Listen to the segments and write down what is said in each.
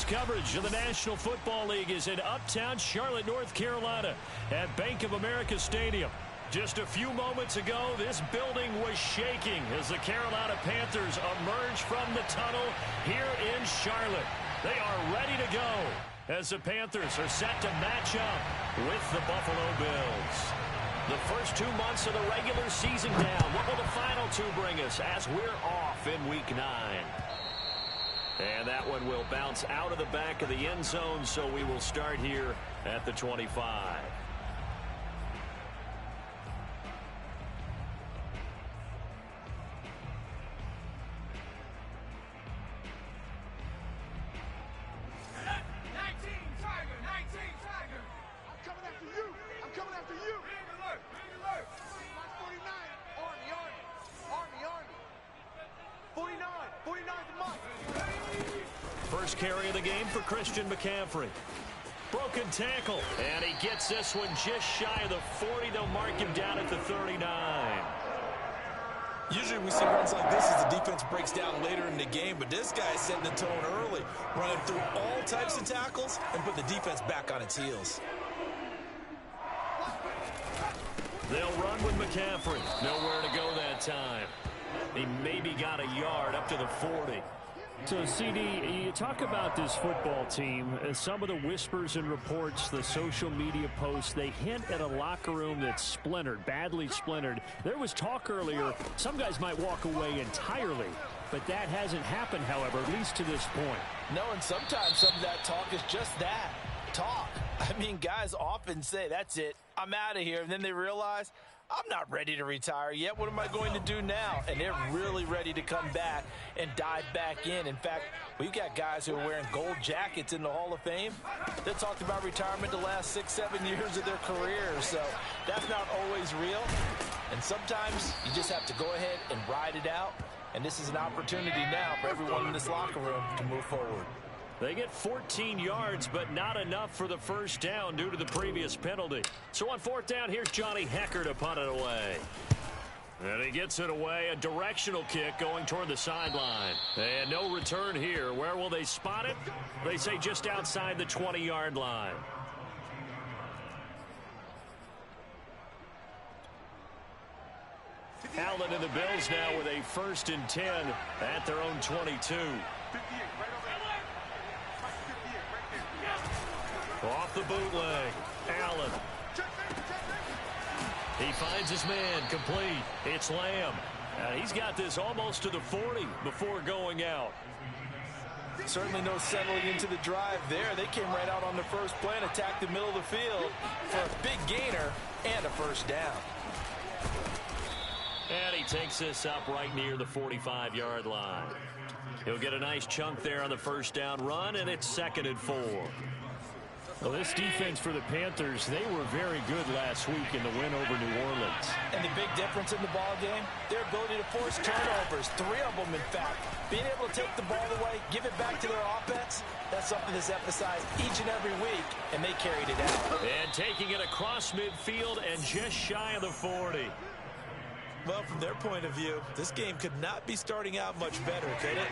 coverage of the National Football League is in uptown Charlotte, North Carolina at Bank of America Stadium. Just a few moments ago, this building was shaking as the Carolina Panthers emerge from the tunnel here in Charlotte. They are ready to go as the Panthers are set to match up with the Buffalo Bills. The first 2 months of the regular season down. What will the final two bring us as we're off in Week 9? And that one will bounce out of the back of the end zone, so we will start here at the 25. First carry of the game for Christian McCaffrey. Broken tackle, and he gets this one just shy of the 40. They'll mark him down at the 39. Usually we see runs like this as the defense breaks down later in the game, but this guy is setting the tone early, running through all types of tackles and put the defense back on its heels. They'll run with McCaffrey. Nowhere to go that time. He maybe got a yard up to the 40. So, CD, you talk about this football team, some of the whispers and reports, the social media posts, they hint at a locker room that's splintered, badly splintered. There was talk earlier, some guys might walk away entirely, but that hasn't happened, however, at least to this point. No, and sometimes some of that talk is just that, talk. I mean, guys often say, that's it, I'm out of here, and then they realize, I'm not ready to retire yet. What am I going to do now? And they're really ready to come back and dive back in. In fact, we've got guys who are wearing gold jackets in the Hall of Fame that talked about retirement the last 6-7 years of their careers. So that's not always real. And sometimes you just have to go ahead and ride it out. And this is an opportunity now for everyone in this locker room to move forward. They get 14 yards, but not enough for the first down due to the previous penalty. So on fourth down, here's Johnny Hecker to punt it away. And he gets it away, a directional kick going toward the sideline. And no return here. Where will they spot it? They say just outside the 20-yard line. Allen and the Bills now with a 1st and 10 at their own 22. Off the bootleg, Allen. He finds his man, complete. It's Lamb. He's got this almost to the 40 before going out. Certainly no settling into the drive there. They came right out on the first play and attacked the middle of the field for a big gainer and a first down. And he takes this up right near the 45-yard line. He'll get a nice chunk there on the first down run, and it's 2nd and 4. Well, this defense for the Panthers, they were very good last week in the win over New Orleans. And the big difference in the ball game, their ability to force turnovers, 3 of them in fact. Being able to take the ball away, give it back to their offense, that's something that's emphasized each and every week, and they carried it out. And taking it across midfield and just shy of the 40. Well, from their point of view, this game could not be starting out much better, could it?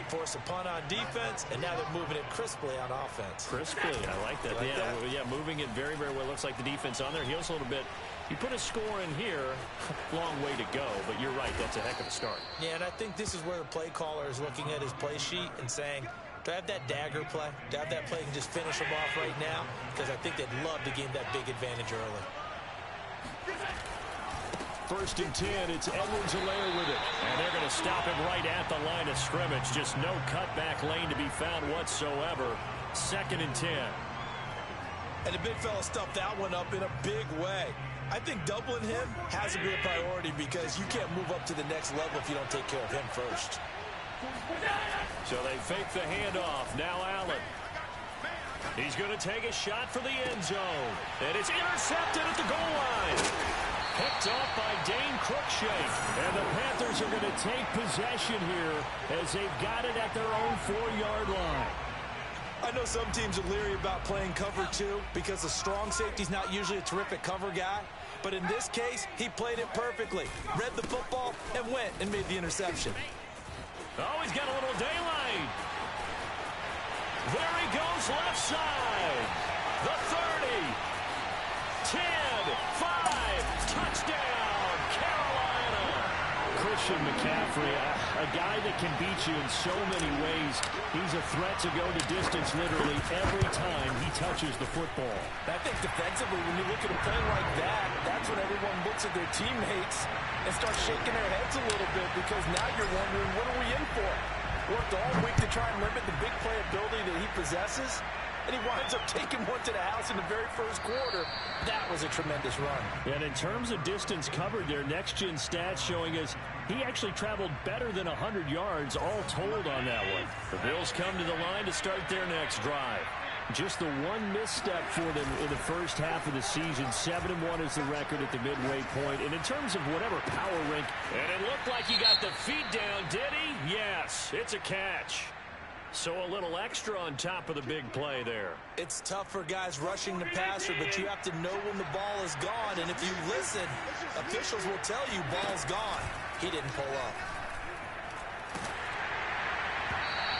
Force a punt on defense, and now they're moving it crisply on offense. Crisply, I like that. Yeah, moving it very, very well. Looks like the defense on their heels a little bit. You put a score in here, long way to go, but you're right, that's a heck of a start. Yeah, and I think this is where the play caller is looking at his play sheet and saying, do I have that dagger play? Do I have that play and just finish them off right now? Because I think they'd love to gain that big advantage early. 1st and 10, it's Edwards-Helaire with it. And they're going to stop him right at the line of scrimmage. Just no cutback lane to be found whatsoever. 2nd and 10. And the big fella stuffed that one up in a big way. I think doubling him has to be a priority because you can't move up to the next level if you don't take care of him first. So they fake the handoff. Now Allen. He's going to take a shot for the end zone. And it's intercepted at the goal line. Picked off by Dane Cruikshank. And the Panthers are going to take possession here as they've got it at their own 4-yard line. I know some teams are leery about playing cover 2 because the strong safety's not usually a terrific cover guy. But in this case, he played it perfectly. Read the football and went and made the interception. Oh, he's got a little daylight. There he goes left side. The 30. 10. 5. Touchdown, Carolina. Christian McCaffrey, a guy that can beat you in so many ways. He's a threat to go the distance literally every time he touches the football. I think defensively, when you look at a play like that, that's when everyone looks at their teammates and starts shaking their heads a little bit, because now you're wondering, what are we in for? Worked all week to try and limit the big play ability that he possesses, and he winds up taking one to the house in the very first quarter. That was a tremendous run. And in terms of distance covered, their next-gen stats showing us he actually traveled better than 100 yards all told on that one. The Bills come to the line to start their next drive. Just the one misstep for them in the first half of the season. 7-1 is the record at the midway point. And in terms of whatever power rank. And it looked like he got the feet down, did he? Yes, it's a catch. So a little extra on top of the big play there. It's tough for guys rushing the passer, but you have to know when the ball is gone. And if you listen, officials will tell you ball's gone. He didn't pull up.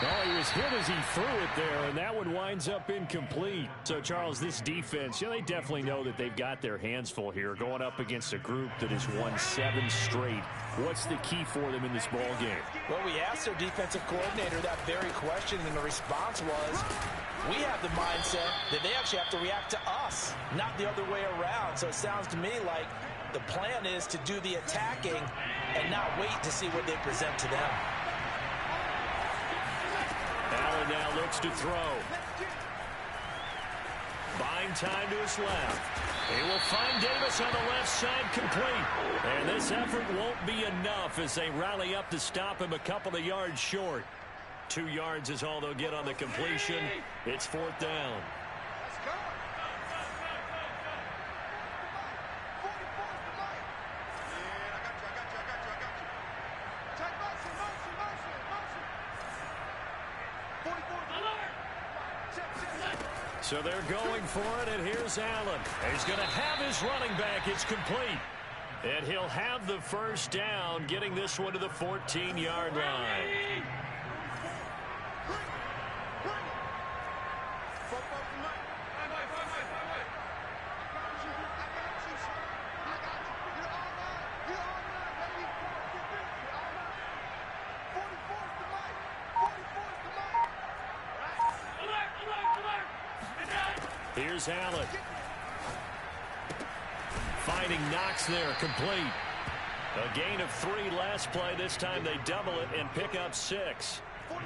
Oh, he was hit as he threw it there, and that one winds up incomplete. So, Charles, this defense, they definitely know that they've got their hands full here, going up against a group that has won 7 straight. What's the key for them in this ball game? Well, we asked their defensive coordinator that very question, and the response was, we have the mindset that they actually have to react to us, not the other way around. So it sounds to me like the plan is to do the attacking and not wait to see what they present to them. Allen now looks to throw. Buying time to his left. He will find Davis on the left side, complete. And this effort won't be enough as they rally up to stop him a couple of yards short. 2 yards is all they'll get on the completion. It's 4th down. So they're going for it, and here's Allen. He's going to have his running back. It's complete. And he'll have the first down, getting this one to the 14-yard line. Here's Allen. Finding Knox there, complete. A gain of 3 last play. This time they double it and pick up 6.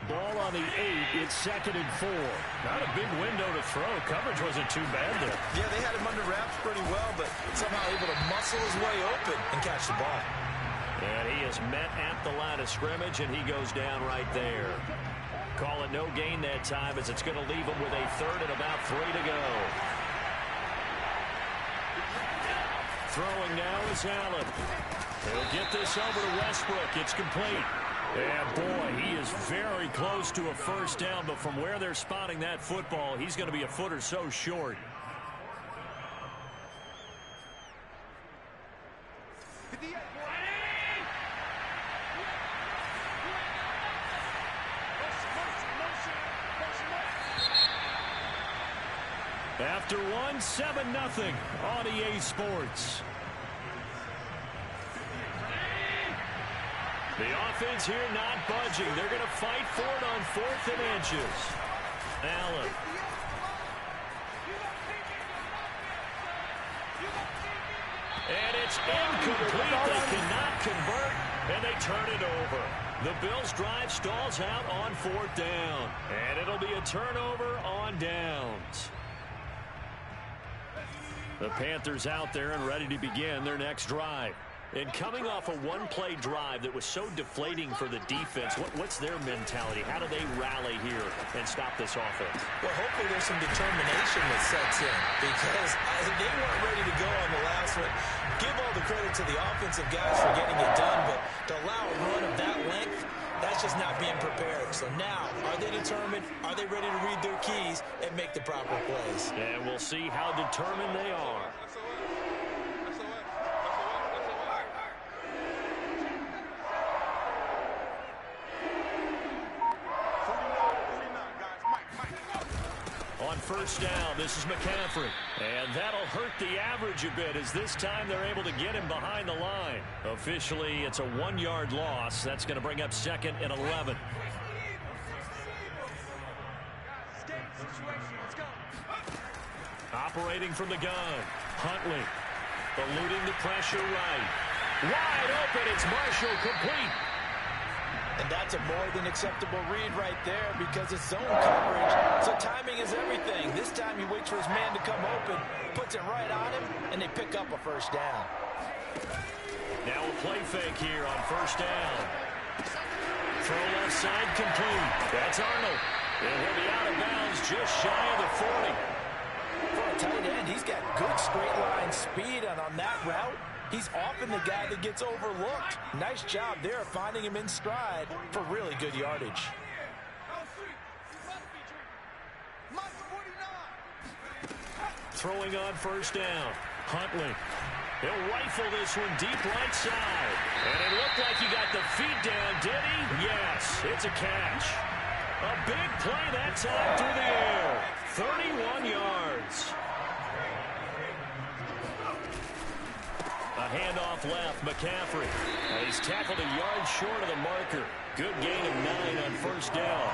Ball on the 8. It's 2nd and 4. Not a big window to throw. Coverage wasn't too bad there. Yeah, they had him under wraps pretty well, but somehow able to muscle his way open and catch the ball. And he is met at the line of scrimmage, and he goes down right there. Call it no gain that time, as it's going to leave him with a 3rd and about 3 to go. Throwing now is Allen. He'll get this over to Westbrook. It's complete. And boy, he is very close to a first down, but from where they're spotting that football, he's going to be a foot or so short. After 7-0 on EA Sports. The offense here not budging. They're going to fight for it on 4th and inches. Allen. And it's incomplete. They cannot convert, and they turn it over. The Bills' drive stalls out on 4th down. And it'll be a turnover on downs. The Panthers out there and ready to begin their next drive. And coming off a one-play drive that was so deflating for the defense, what's their mentality? How do they rally here and stop this offense? Well, hopefully there's some determination that sets in, because they weren't ready to go on the last one. Give all the credit to the offensive guys for getting it done, but to allow a run of that length, that's just not being prepared. So now, are they determined? Are they ready to read their keys and make the proper plays? And we'll see how determined they are. first down. This is McCaffrey. And that'll hurt the average a bit as this time they're able to get him behind the line. Officially, it's a 1-yard loss. That's going to bring up 2nd and 11. Operating from the gun. Huntley. Eluding the pressure right. Wide open. It's Marshall complete. And that's a more than acceptable read right there because it's zone coverage. So timing is everything. This time he waits for his man to come open, puts it right on him, and they pick up a first down. Now a play fake here on first down. Throw left side complete. That's Arnold. And he'll be out of bounds just shy of the 40. For a tight end, he's got good straight line speed, and on that route, he's often the guy that gets overlooked. Nice job there finding him in stride for really good yardage. Throwing on first down. Huntley. He'll rifle this one deep right side. And it looked like he got the feet down, did he? Yes, it's a catch. A big play that time through the air. 31 yards. A handoff left, McCaffrey. He's tackled a yard short of the marker. Good gain of 9 on first down.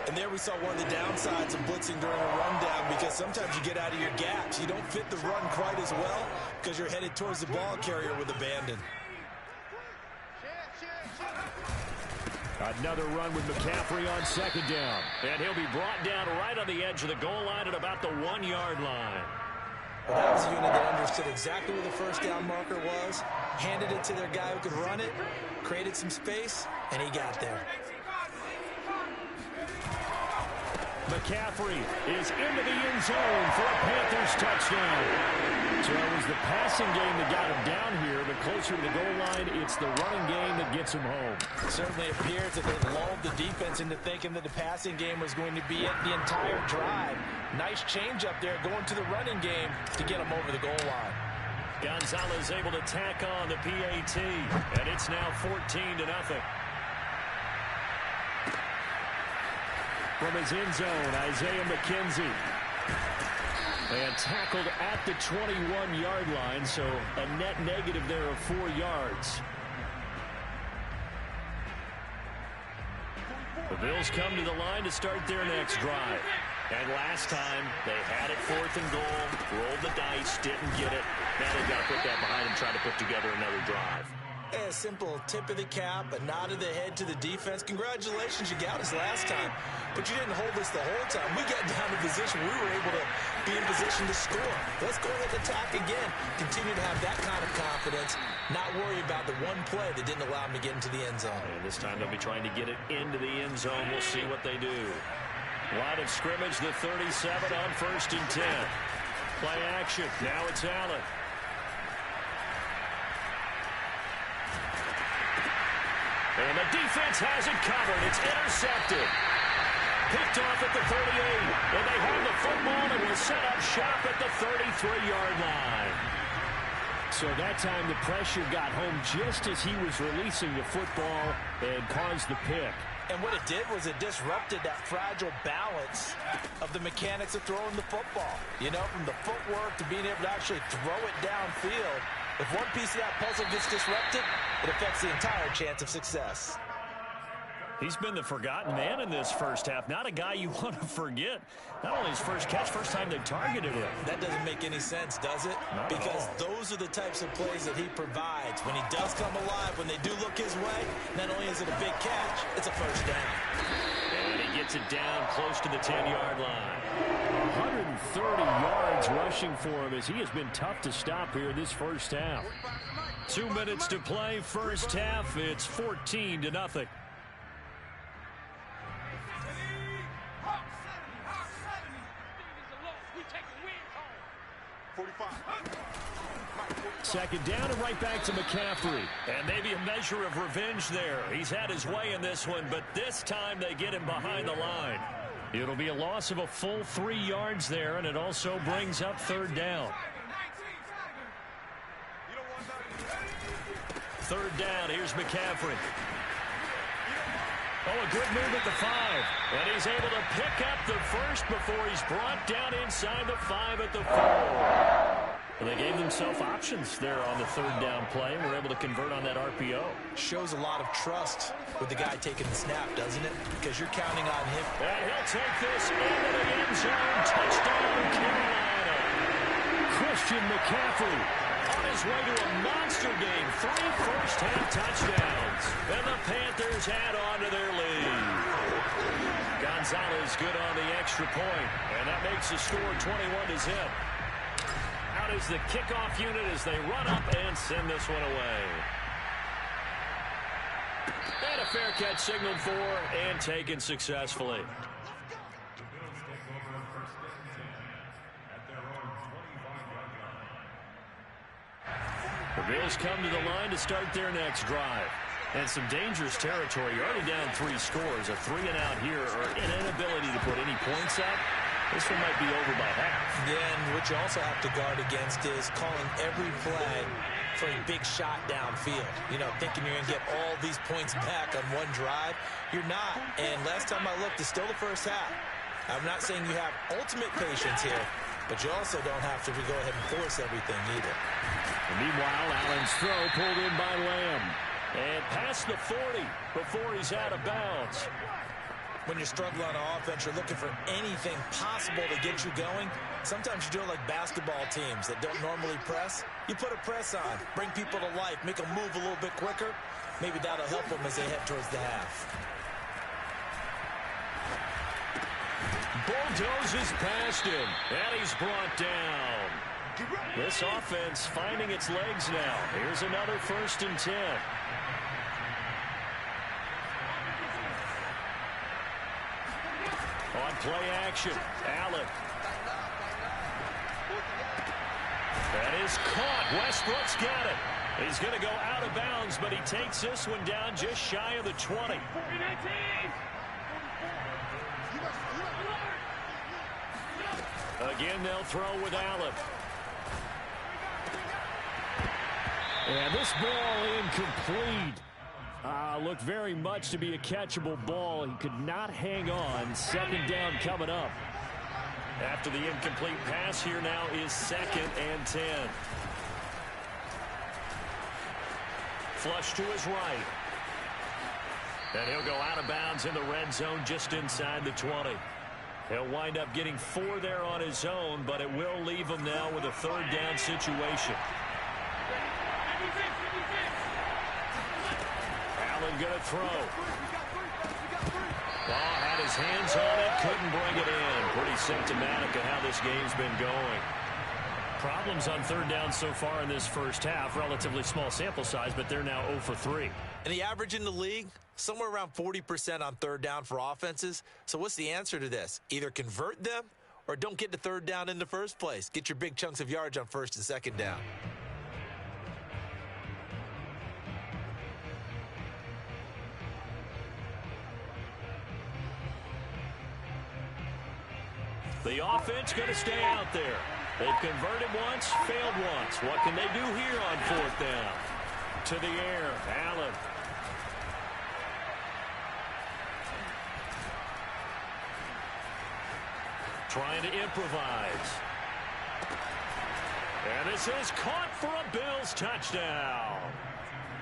And there we saw one of the downsides of blitzing during a rundown because sometimes you get out of your gaps. You don't fit the run quite as well because you're headed towards the ball carrier with abandon. Another run with McCaffrey on second down. And he'll be brought down right on the edge of the goal line at about the 1-yard line. Well, that was a unit that understood exactly where the first down marker was, handed it to their guy who could run it, created some space, and he got there. McCaffrey is into the end zone for a Panthers touchdown. So it was the passing game that got him down here, but closer to the goal line, it's the running game that gets him home. It certainly appears that they lulled the defense into thinking that the passing game was going to be it the entire drive. Nice change up there going to the running game to get him over the goal line. Gonzalez able to tack on the PAT, and it's now 14-0. From his end zone, Isaiah McKenzie. And tackled at the 21-yard line, so a net negative there of 4 yards. The Bills come to the line to start their next drive. And last time, they had it 4th and goal, rolled the dice, didn't get it. Now they've got to put that behind and try to put together another drive. A simple tip of the cap, a nod of the head to the defense. Congratulations, you got us last time, but you didn't hold us the whole time. We got down to position. We were able to be in position to score. Let's go ahead and attack again. Continue to have that kind of confidence, not worry about the one play that didn't allow them to get into the end zone. And this time they'll be trying to get it into the end zone. We'll see what they do. Line of scrimmage, the 37 on 1st and 10. Play action. Now it's Allen. And the defense has it covered. It's intercepted. Picked off at the 38. And they have the football and will set up shop at the 33-yard line. So that time the pressure got home just as he was releasing the football and caused the pick. And what it did was it disrupted that fragile balance of the mechanics of throwing the football. You know, from the footwork to being able to actually throw it downfield. If one piece of that puzzle gets disrupted, it affects the entire chance of success. He's been the forgotten man in this first half. Not a guy you want to forget. Not only his first catch, first time they targeted him. That doesn't make any sense, does it? Not because those are the types of plays that he provides. When he does come alive, when they do look his way, not only is it a big catch, it's a first down. And he gets it down close to the 10-yard line. 130 yards rushing for him as he has been tough to stop here this first half. 2 minutes to play, first half. It's 14-0. Second down and right back to McCaffrey. And maybe a measure of revenge there. He's had his way in this one, but this time they get him behind the line. It'll be a loss of a full 3 yards there, and it also brings up third down. Third down, here's McCaffrey. Oh, a good move at the 5. And he's able to pick up the first before he's brought down inside the 5 at the 4. Well, they gave themselves options there on the third down play and were able to convert on that RPO. Shows a lot of trust with the guy taking the snap, doesn't it? Because you're counting on him. And he'll take this into the end zone. Touchdown, Carolina. Christian McCaffrey on his way to a monster game. 3 first-half touchdowns. And the Panthers add on to their lead. Gonzalez good on the extra point. And that makes the score 21-0. Out is the kickoff unit as they run up and send this one away. And a fair catch signaled for and taken successfully. The Bills come to the line to start their next drive. And some dangerous territory. You're already down 3 scores. A 3-and-out here or an inability to put any points up. This one might be over by half. Yeah, and what you also have to guard against is calling every play for a big shot downfield. You know, thinking you're going to get all these points back on one drive. You're not. And last time I looked, it's still the first half. I'm not saying you have ultimate patience here, but you also don't have to go ahead and force everything either. And meanwhile, Allen's throw pulled in by Lamb. And past the 40 before he's out of bounds. When you're struggling on offense, you're looking for anything possible to get you going. Sometimes you do it like basketball teams that don't normally press. You put a press on, bring people to life, make them move a little bit quicker. Maybe that'll help them as they head towards the half. Bulldozes past him, and he's brought down. This offense finding its legs now. Here's another 1st and 10. On play action, Allen. That is caught. Westbrook's got it. He's going to go out of bounds, but he takes this one down just shy of the 20. Again, they'll throw with Allen. And this ball incomplete. Looked very much to be a catchable ball. He could not hang on. 2nd down coming up. After the incomplete pass, here now is 2nd and 10. Flush to his right. And he'll go out of bounds in the red zone just inside the 20. He'll wind up getting 4 there on his own, but it will leave him now with a 3rd down situation. Allen gonna throw. Had his hands on it, couldn't bring it in. Pretty symptomatic of how this game's been going. Problems on 3rd down so far in this first half. Relatively small sample size, but they're now 0 for 3. And the average in the league, somewhere around 40% on 3rd down for offenses. So what's the answer to this? Either convert them or don't get to 3rd down in the first place. Get your big chunks of yards on 1st and 2nd down. The offense going to stay out there. They've converted once, failed once. What can they do here on 4th down? To the air, Allen. Trying to improvise. And this is caught for a Bills touchdown.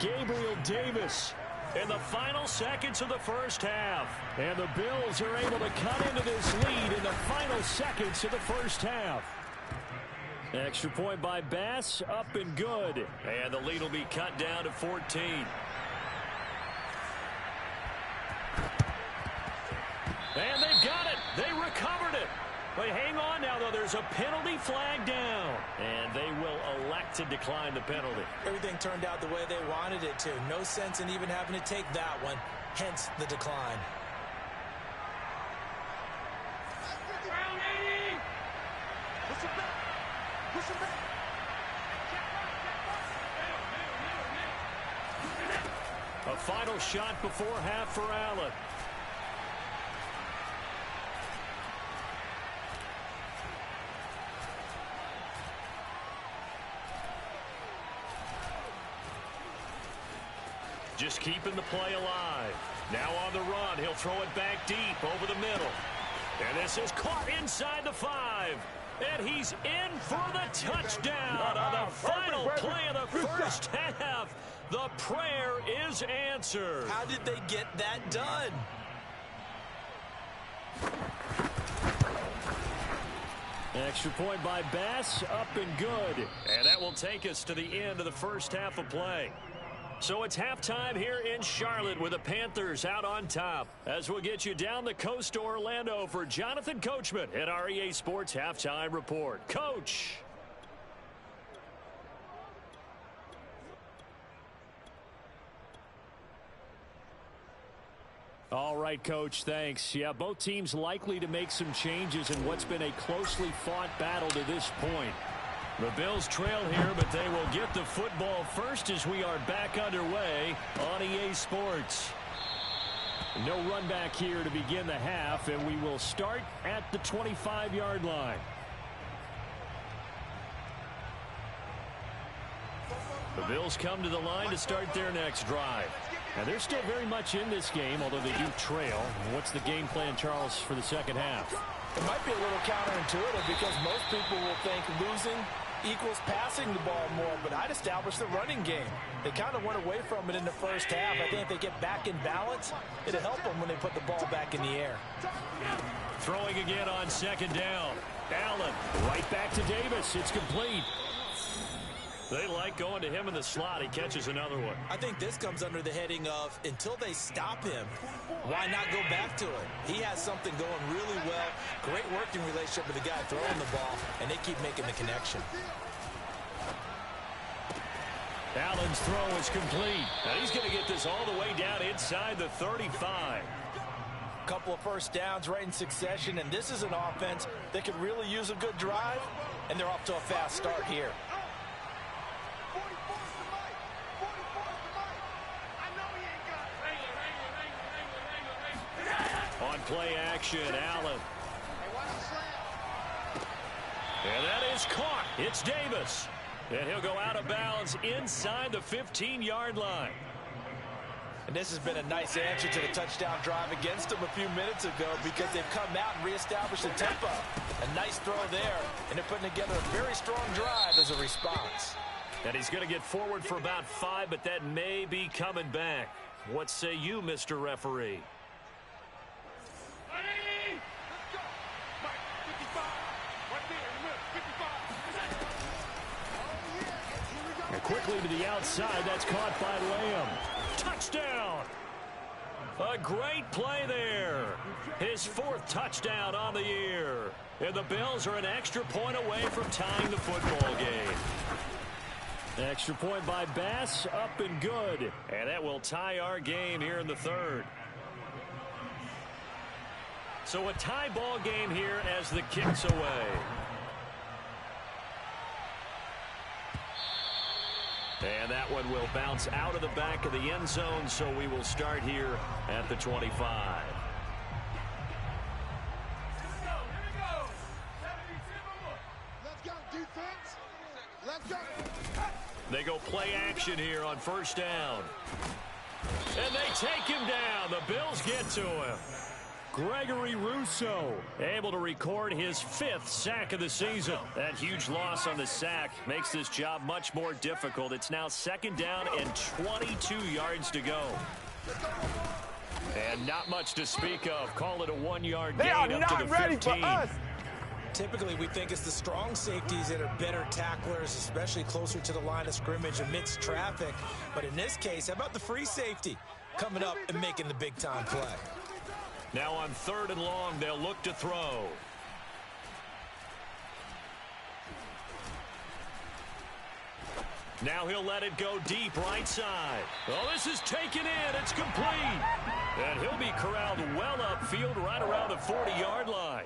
Gabriel Davis in the final seconds of the first half. And the Bills are able to cut into this lead in the final seconds of the first half. Extra point by Bass, up and good. And the lead will be cut down to 14. And they've got it. They recovered it. But hang on now, though. There's a penalty flag down. And they will elect to decline the penalty. Everything turned out the way they wanted it to. No sense in even having to take that one. Hence the decline. A final shot before half for Allen. Just keeping the play alive. Now on the run, he'll throw it back deep over the middle. And this is caught inside the 5. And he's in for the touchdown on the final play of the first half. The prayer is answered. How did they get that done? Extra point by Bass, up and good. And that will take us to the end of the first half of play. So it's halftime here in Charlotte with the Panthers out on top. As we'll get you down the coast to Orlando for Jonathan Coachman at our EA Sports Halftime Report. Coach. All right, Coach, thanks. Yeah, both teams likely to make some changes in what's been a closely fought battle to this point. The Bills trail here, but they will get the football first as we are back underway on EA Sports. No run back here to begin the half, and we will start at the 25-yard line. The Bills come to the line to start their next drive. Now, they're still very much in this game, although they do trail. What's the game plan, Charles, for the second half? It might be a little counterintuitive because most people will think losing equals passing the ball more, but I'd establish the running game. They kind of went away from it in the first half. I think if they get back in balance, it'll help them when they put the ball back in the air. Throwing again on second down. Allen right back to Davis. It's complete. They like going to him in the slot. He catches another one. I think this comes under the heading of until they stop him, why not go back to it? He has something going really well. Great working relationship with the guy throwing the ball, and they keep making the connection. Allen's throw is complete. And he's going to get this all the way down inside the 35. Couple of first downs right in succession, and this is an offense that could really use a good drive, and they're off to a fast start here. On play action, Allen. And that is caught. It's Davis. And he'll go out of bounds inside the 15-yard line. And this has been a nice answer to the touchdown drive against them a few minutes ago because they've come out and reestablished the tempo. A nice throw there, and they're putting together a very strong drive as a response. And he's going to get forward for about 5, but that may be coming back. What say you, Mr. Referee? And quickly to the outside. That's caught by Lamb. Touchdown! A great play there. His 4th touchdown on the year. And the Bills are an extra point away from tying the football game. Extra point by Bass, up and good. And that will tie our game here in the 3rd. So a tie ball game here as the kick's away. And that one will bounce out of the back of the end zone, so we will start here at the 25. They go play action here on first down. And they take him down. The Bills get to him. Gregory Rousseau able to record his 5th sack of the season. That huge loss on the sack makes this job much more difficult. It's now 2nd down and 22 yards to go. And not much to speak of. Call it a 1-yard gain up to the 15. They are not ready for us. Typically, we think it's the strong safeties that are better tacklers, especially closer to the line of scrimmage amidst traffic. But in this case, how about the free safety coming up and making the big-time play? Now on 3rd and long, they'll look to throw. Now he'll let it go deep right side. Oh, this is taken in. It's complete. And he'll be corralled well upfield right around the 40-yard line.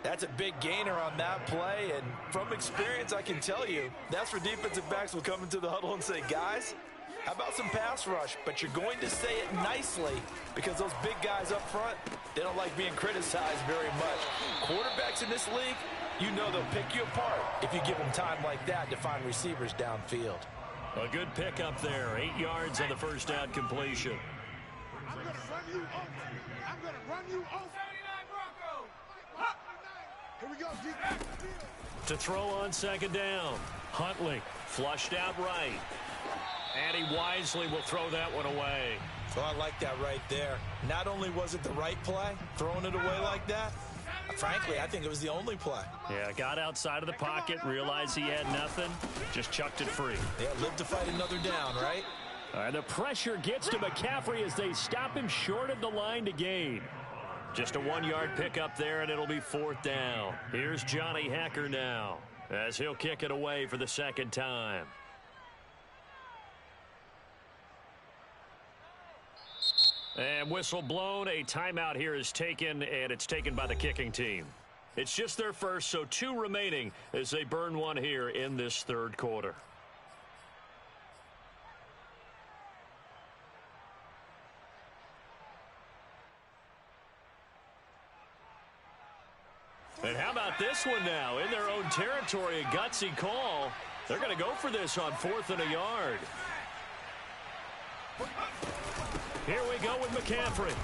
That's a big gainer on that play, and from experience, I can tell you, that's where defensive backs will come into the huddle and say, guys, how about some pass rush? But you're going to say it nicely because those big guys up front, they don't like being criticized very much. Quarterbacks in this league, you know they'll pick you apart if you give them time like that to find receivers downfield. A good pickup there. 8 yards on the first down completion. I'm going to run you over. I'm going to run you over. 79 Broncos. Here we go, deep. To throw on second down. Huntley flushed out right. And he wisely will throw that one away. So I like that right there. Not only was it the right play, throwing it away like that, frankly, I think it was the only play. Yeah, got outside of the pocket, realized he had nothing, just chucked it free. Yeah, live to fight another down, right? All right, the pressure gets to McCaffrey as they stop him short of the line to gain. Just a 1-yard pickup there, and it'll be 4th down. Here's Johnny Hecker now, as he'll kick it away for the second time. And whistle blown. A timeout here is taken, and it's taken by the kicking team. It's just their first, so 2 remaining as they burn one here in this third quarter. And how about this one now? In their own territory, a gutsy call. They're going to go for this on 4th and a yard. Here we go with McCaffrey.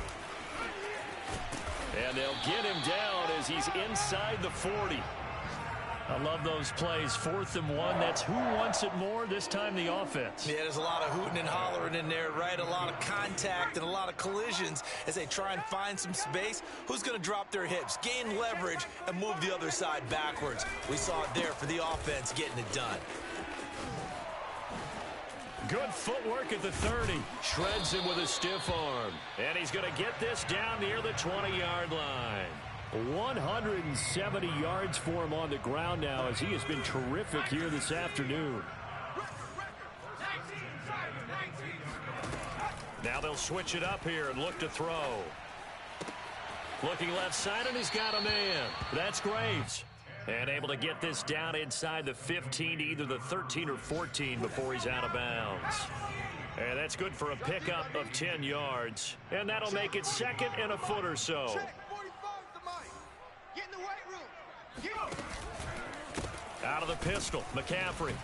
And they'll get him down as he's inside the 40. I love those plays. 4th and 1. That's who wants it more, this time the offense. Yeah, there's a lot of hooting and hollering in there, right? A lot of contact and a lot of collisions as they try and find some space. Who's going to drop their hips, gain leverage, and move the other side backwards? We saw it there for the offense getting it done. Good footwork at the 30. Shreds him with a stiff arm. And he's going to get this down near the 20-yard line. 170 yards for him on the ground now as he has been terrific here this afternoon. Now they'll switch it up here and look to throw. Looking left side, and he's got a man. That's Graves. And able to get this down inside the 15, either the 13 or 14 before he's out of bounds. And that's good for a pickup of 10 yards. And that'll make it 2nd and a foot or so. Out of the pistol, McCaffrey.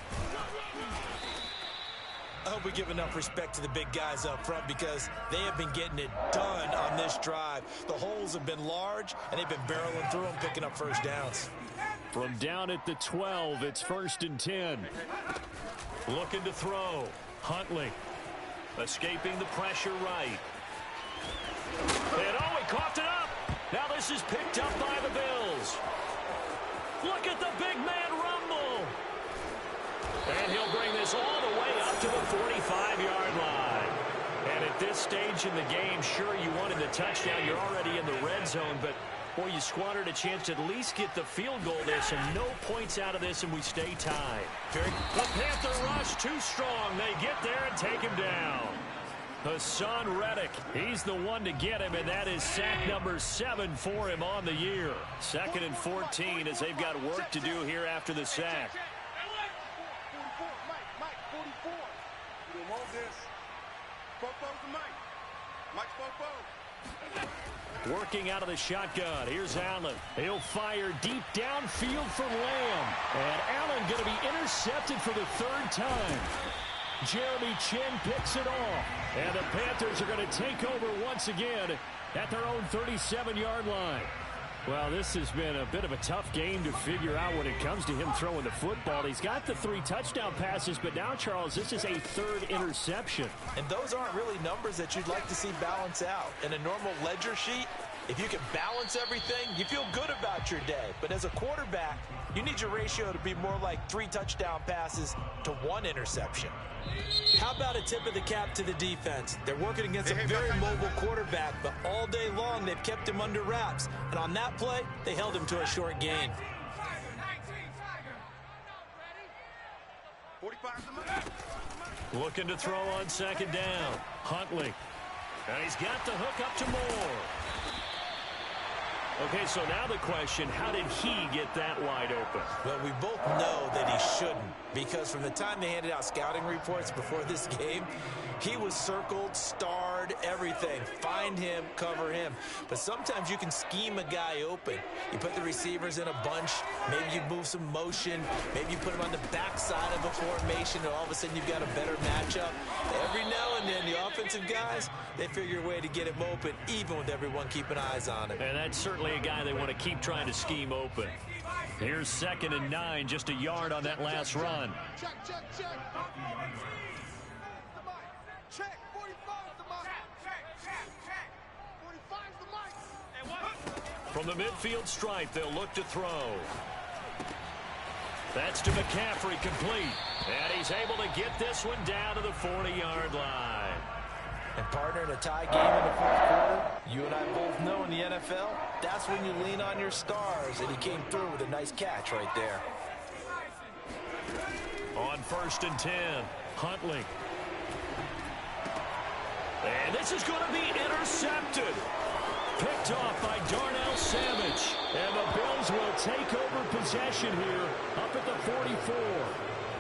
I hope we give enough respect to the big guys up front because they have been getting it done on this drive. The holes have been large, and they've been barreling through them, picking up first downs. From down at the 12, it's 1st and 10. Looking to throw. Huntley escaping the pressure right. And oh, he coughed it up. Now this is picked up by the Bills. Look at the big man rumble. And he'll bring this all the way up to the 45-yard line. And at this stage in the game, sure, you wanted the touchdown. You're already in the red zone, but boy, you squandered a chance to at least get the field goal this, and no points out of this, and we stay tied. The Panther rush too strong. They get there and take him down. Hassan Reddick, he's the one to get him, and that is sack number 7 for him on the year. 2nd and 14 as they've got work to do here after the sack. Working out of the shotgun. Here's Allen. He'll fire deep downfield for Lamb. And Allen going to be intercepted for the 3rd time. Jeremy Chin picks it off. And the Panthers are going to take over once again at their own 37-yard line. Well, this has been a bit of a tough game to figure out when it comes to him throwing the football. He's got the 3 touchdown passes, but now, Charles, this is a 3rd interception. And those aren't really numbers that you'd like to see balance out. In a normal ledger sheet, if you can balance everything, you feel good about your day. But as a quarterback, you need your ratio to be more like 3 touchdown passes to 1 interception. How about a tip of the cap to the defense? They're working against a very mobile quarterback, but all day long they've kept him under wraps. And on that play, they held him to a short gain. Looking to throw on 2nd down. Huntley. And he's got the hook up to Moore. Okay, so now the question, how did he get that wide open? Well, we both know that he shouldn't, because from the time they handed out scouting reports before this game, he was circled, starred, everything. Find him, cover him. But sometimes you can scheme a guy open. You put the receivers in a bunch. Maybe you move some motion. Maybe you put him on the backside of a formation, and all of a sudden you've got a better matchup. Every now and then, the offensive guys, they figure a way to get him open, even with everyone keeping eyes on him. And that's certainly a guy they want to keep trying to scheme open. Here's 2nd and 9, just a yard on that last run. Check, check, check. Check. 45's the mic. Check. 45's the mic. From the midfield stripe, they'll look to throw. That's to McCaffrey, complete. And he's able to get this one down to the 40-yard line. And partner, in a tie game in the fourth quarter, you and I both know in the NFL, that's when you lean on your stars, and he came through with a nice catch right there. On 1st and 10, Huntley. And this is going to be intercepted. Picked off by Darnell Savage. And the Bills will take over possession here up at the 44.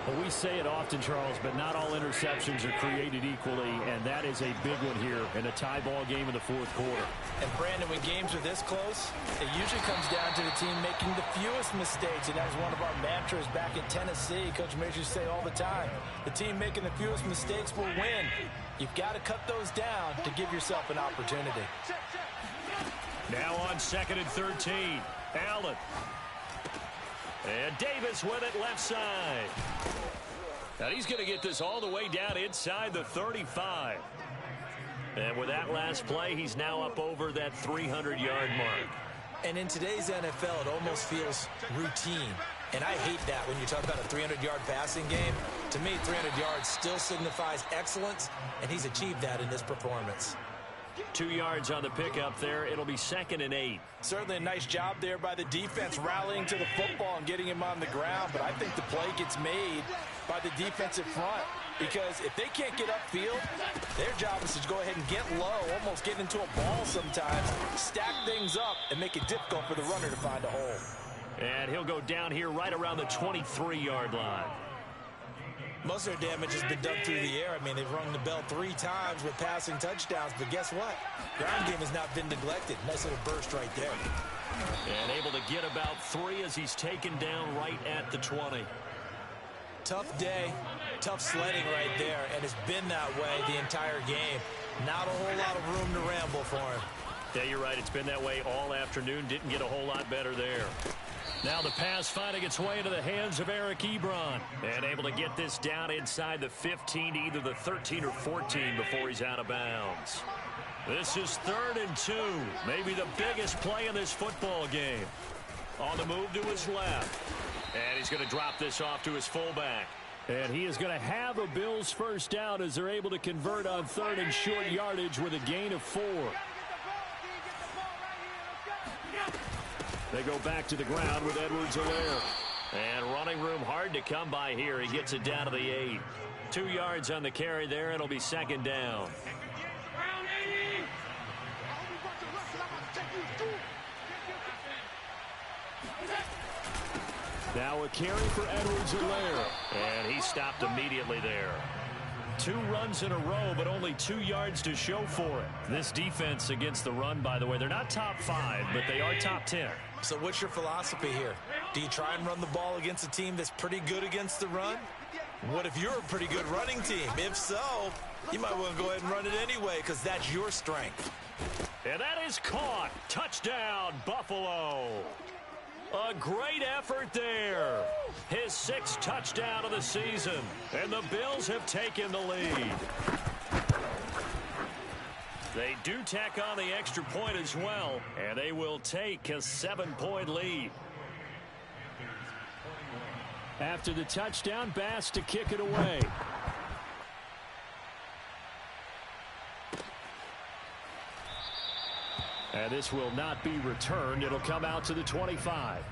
Well, we say it often, Charles, but not all interceptions are created equally, and that is a big one here in a tie ball game in the fourth quarter. And Brandon, when games are this close, it usually comes down to the team making the fewest mistakes, and that was one of our mantras back in Tennessee. Coach Majors say all the time, the team making the fewest mistakes will win. You've got to cut those down to give yourself an opportunity. Now on 2nd and 13, Allen. And Davis with it left side. Now he's going to get this all the way down inside the 35. And with that last play, he's now up over that 300-yard mark. And in today's NFL, it almost feels routine. And I hate that when you talk about a 300-yard passing game. To me, 300 yards still signifies excellence, and he's achieved that in this performance. 2 yards on the pickup there. It'll be 2nd and 8. Certainly a nice job there by the defense rallying to the football and getting him on the ground. But I think the play gets made by the defensive front, because if they can't get upfield, their job is to go ahead and get low, almost get into a ball sometimes, stack things up, and make it difficult for the runner to find a hole. And he'll go down here right around the 23-yard line. Most of their damage has been done through the air. I mean, they've rung the bell 3 times with passing touchdowns, but guess what? Ground game has not been neglected. Nice little burst right there. And able to get about 3 as he's taken down right at the 20. Tough day, tough sledding right there, and it's been that way the entire game. Not a whole lot of room to ramble for him. Yeah, you're right. It's been that way all afternoon. Didn't get a whole lot better there. Now the pass finding its way into the hands of Eric Ebron. And able to get this down inside the 15 to either the 13 or 14 before he's out of bounds. This is 3rd and 2. Maybe the biggest play in this football game. On the move to his left. And he's going to drop this off to his fullback. And he is going to have a Bills first down as they're able to convert on 3rd and short yardage with a gain of 4. They go back to the ground with Edwards-Helaire. And running room hard to come by here. He gets it down to the 8. 2 yards on the carry there. It'll be 2nd down. Now a carry for Edwards-Helaire. And he stopped immediately there. 2 runs in a row, but only 2 yards to show for it. This defense against the run, by the way, they're not top 5, but they are top 10. So what's your philosophy here? Do you try and run the ball against a team that's pretty good against the run? What if you're a pretty good running team? If so, you might want to go ahead and run it anyway, because that's your strength. And that is caught. Touchdown, Buffalo. A great effort there. His 6th touchdown of the season. And the Bills have taken the lead. They do tack on the extra point as well. And they will take a 7-point lead. After the touchdown, Bass to kick it away. And this will not be returned. It'll come out to the 25.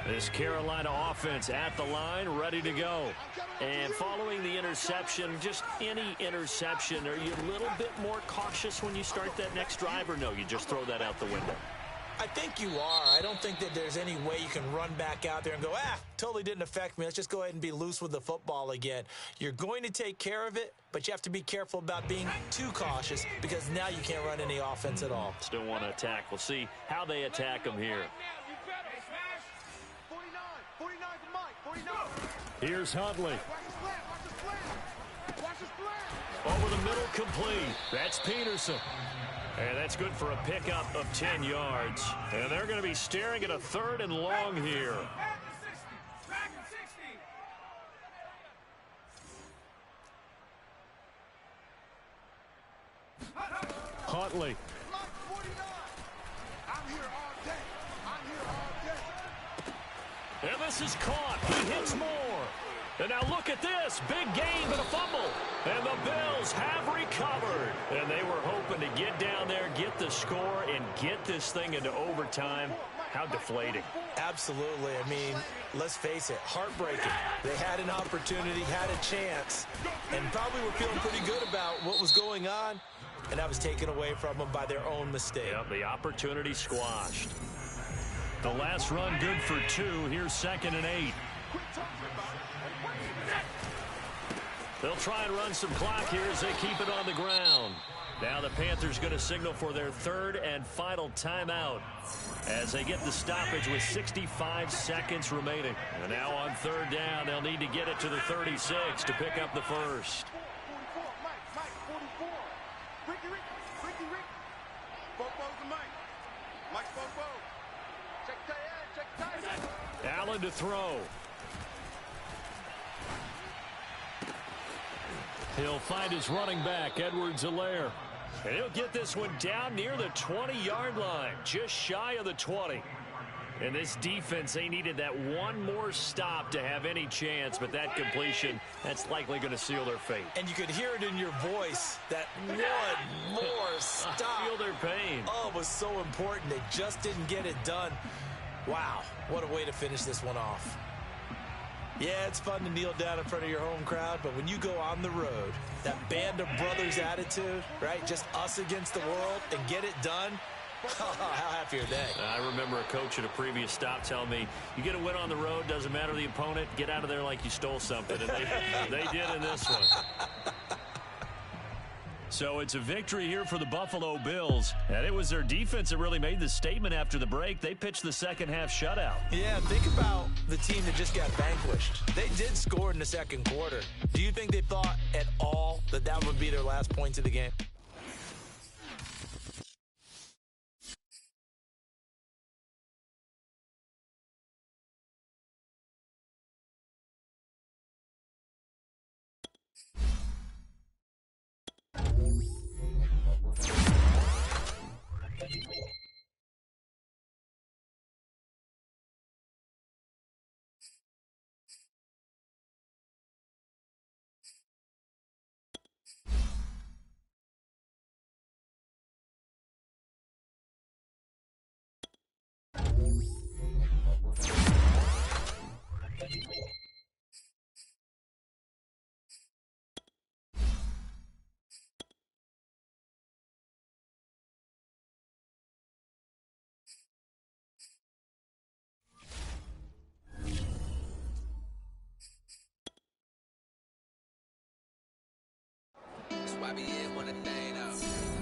This Carolina offense at the line, ready to go. And following the interception, just any interception, are you a little bit more cautious when you start that next drive, or no, you just throw that out the window? I think you are. I don't think that there's any way you can run back out there and go, totally didn't affect me. Let's just go ahead and be loose with the football again. You're going to take care of it, but you have to be careful about being too cautious because now you can't run any offense at all. Still want to attack. We'll see how they attack them here. 49 to Mike. 49. Here's Huntley. Watch his slant. Watch his slant. Over the middle, complete. That's Peterson. And that's good for a pickup of 10 yards. And they're going to be staring at a 3rd and long here. Huntley. Mike 49. I'm here all day. And this is caught. He hits more. And now look at this. Big gain, but a fumble. And the Bills have recovered. And they were hoping to get down there, get the score, and get this thing into overtime. How deflating. Absolutely. I mean, let's face it, heartbreaking. They had an opportunity, had a chance, and probably were feeling pretty good about what was going on, and that was taken away from them by their own mistake. Yep, the opportunity squashed. The last run good for 2. Here's 2nd and 8. They'll try and run some clock here as they keep it on the ground. Now the Panthers going to signal for their 3rd and final timeout as they get the stoppage with 65 seconds remaining. And now on 3rd down, they'll need to get it to the 36 to pick up the first. 44. Mike 44. Ricky. Bobo's to Mike. Mike's Bobo. Check tight. Allen to throw. He'll find his running back, Edwards-Helaire. And he'll get this one down near the 20-yard line, just shy of the 20. And this defense, they needed that one more stop to have any chance, but that completion, that's likely going to seal their fate. And you could hear it in your voice, that one more stop. Feel their pain. Oh, it was so important. They just didn't get it done. Wow, what a way to finish this one off. Yeah, it's fun to kneel down in front of your home crowd, but when you go on the road, that band of brothers attitude, right, just us against the world, and get it done, how happy are they? I remember a coach at a previous stop telling me, you get a win on the road, doesn't matter the opponent, get out of there like you stole something, and they did in this one. So it's a victory here for the Buffalo Bills, and it was their defense that really made the statement after the break. They pitched the second half shutout. Yeah, think about the team that just got vanquished. They did score in the second quarter. Do you think they thought at all that that would be their last points of the game? YBN want a thing out.